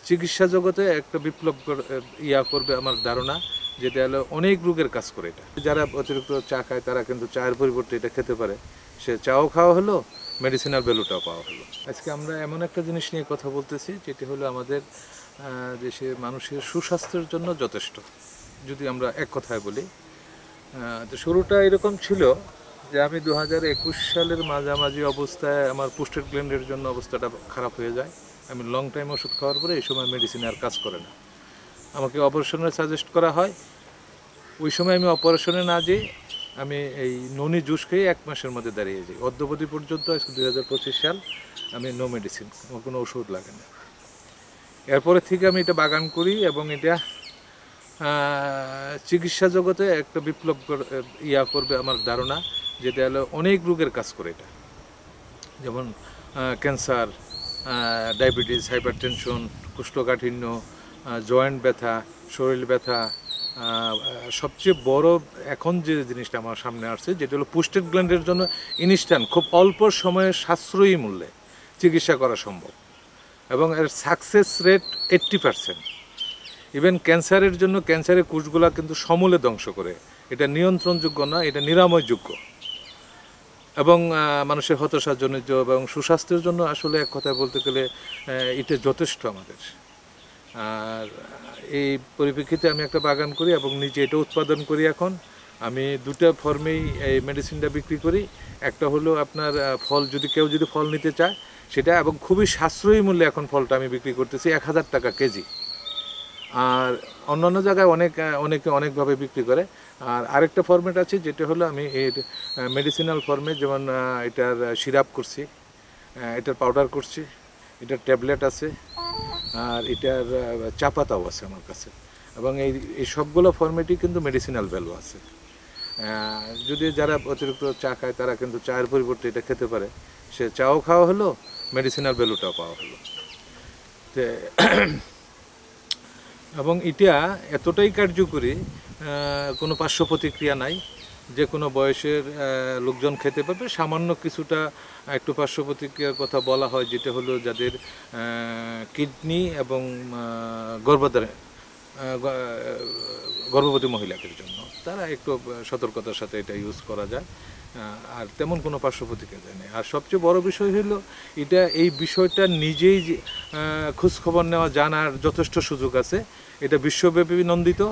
চিকিৎসা জগতে একটা বিপ্লব করবে আমার ধারণা, যেটা হলো অনেক রোগের কাজ করে এটা। যারা অতিরিক্ত চা খায় তারা কিন্তু চায়ের পরিবর্তে এটা খেতে পারে, সে চাও খাওয়া হলো, মেডিসিনাল ভ্যালুটাও পাওয়া হলো। আজকে আমরা এমন একটা জিনিস নিয়ে কথা বলতেছি যেটি হলো আমাদের দেশে মানুষের সুস্বাস্থ্যের জন্য যথেষ্ট। যদি আমরা এক কথায় বলি, তো শুরুটা এরকম ছিল যে আমি 2021 সালের মাঝামাঝি অবস্থায় আমার পোস্টেড গ্ল্যান্ডের জন্য অবস্থাটা খারাপ হয়ে যায়। আমি লং টাইম ওষুধ খাওয়ার পরে এই সময় মেডিসিন আর কাজ করে না, আমাকে অপারেশনের সাজেস্ট করা হয়। ওই সময় আমি অপারেশনে না যেয়ে আমি এই ননি জুস খেয়ে 1 মাসের মধ্যে দাঁড়িয়ে যাই। অদ্যবধি পর্যন্ত আজকে 2025 সাল আমি নো মেডিসিন, আমার কোনো ওষুধ লাগে না। এরপরে থেকে আমি এটা বাগান করি এবং এটা চিকিৎসা জগতে একটা বিপ্লব করবে আমার ধারণা, যেটা হলো অনেক রোগের কাজ করে এটা। যেমন ক্যান্সার, ডায়াবেটিস, হাইপারটেনশন, কোষ্ঠকাঠিন্য, জয়েন্ট ব্যথা, শরীর ব্যথা। সবচেয়ে বড় এখন যে জিনিসটা আমার সামনে আসছে যেটা হলো পোস্টেড গ্ল্যান্ডের জন্য ইনস্ট্যান্ট খুব অল্প সময়ে সাশ্রয়ী মূল্যে চিকিৎসা করা সম্ভব এবং এর সাকসেস রেট 80%। ইভেন ক্যান্সারের জন্য ক্যান্সারের কোষগুলা কিন্তু সমূলে ধ্বংস করে, এটা নিয়ন্ত্রণযোগ্য না, এটা নিরাময়যোগ্য এবং মানুষের হতাশাজনিত এবং সুস্বাস্থ্যের জন্য আসলে এক কথায় বলতে গেলে এটা যথেষ্ট আমাদের। আর এই পরিপ্রেক্ষিতে আমি একটা বাগান করি এবং নিজে এটা উৎপাদন করি। এখন আমি দুটো ফর্মেই এই মেডিসিনটা বিক্রি করি। একটা হলো আপনার ফল, যদি কেউ ফল নিতে চায় সেটা, এবং খুবই সাশ্রয়ী মূল্যে এখন ফলটা আমি বিক্রি করতেছি 1000 টাকা কেজি। আর অন্যান্য জায়গায় অনেকে অনেকভাবে বিক্রি করে। আর আরেকটা ফর্মেট আছে যেটা হলো আমি এর মেডিসিনাল ফর্মে, যেমন এটার সিরাপ করছি, এটার পাউডার করছি, এটার ট্যাবলেট আছে, আর এটার চা পাতাও আছে আমার কাছে। এবং এই সবগুলো ফর্মেটই কিন্তু মেডিসিনাল ভ্যালু আছে। যদি যারা অতিরিক্ত চা খায় তারা কিন্তু চায়ের পরিবর্তে এটা খেতে পারে, সে চাও খাওয়া হলো, মেডিসিনাল ভ্যালুটাও পাওয়া হলো। এবং এটা এতটাই কার্যকরী, কোনো পার্শ্ব প্রতিক্রিয়া নাই, যে কোনো বয়সের লোকজন খেতে পারবে। সামান্য কিছুটা একটু পার্শ্ব প্রতিক্রিয়ার কথা বলা হয়, যেটা হলো যাদের কিডনি এবং গর্ভবতী মহিলাদের জন্য, তারা একটু সতর্কতার সাথে এটা ইউজ করা যায়। আর তেমন কোনো পার্শ্ব প্রতিক্রিয়া নেই। আর সবচেয়ে বড় বিষয় হলো এটা, এই বিষয়টা নিজেই খোঁজখবর নেওয়া, জানার যথেষ্ট সুযোগ আছে। এটা বিশ্বব্যাপী নন্দিত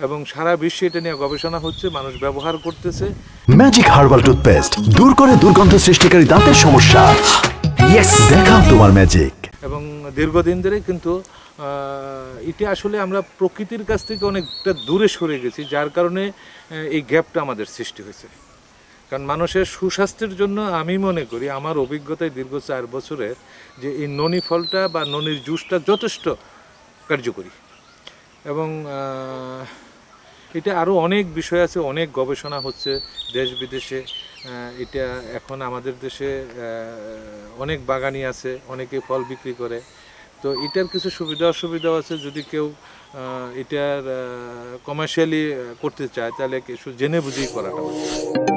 এবং সারা বিশ্বে এটা নিয়ে গবেষণা হচ্ছে, মানুষ ব্যবহার করতেছে। ম্যাজিক হার্বাল টুথপেস্ট দূর করে দুর্গন্ধ সৃষ্টিকারী দাঁতের সমস্যা। ইয়েস, দেখাও তোমার ম্যাজিক। এবং দীর্ঘদিন ধরে কিন্তু এটা আসলে আমরা প্রকৃতির কাছ থেকে অনেকটা দূরে সরে গেছি, যার কারণে এই গ্যাপটা আমাদের সৃষ্টি হয়েছে। কারণ মানুষের সুস্বাস্থ্যের জন্য আমি মনে করি, আমার অভিজ্ঞতায় দীর্ঘ 4 বছরের, যে এই ননি ফলটা বা ননির জুসটা যথেষ্ট কার্যকরী। এবং এটা আরও অনেক বিষয় আছে, অনেক গবেষণা হচ্ছে দেশ বিদেশে। এটা এখন আমাদের দেশে অনেক বাগানি আছে, অনেকে ফল বিক্রি করে। তো এটার কিছু সুবিধা অসুবিধাও আছে। যদি কেউ এটার কমার্শিয়ালি করতে চায় তাহলে কিছু জেনে বুঝেই করাটা উচিত।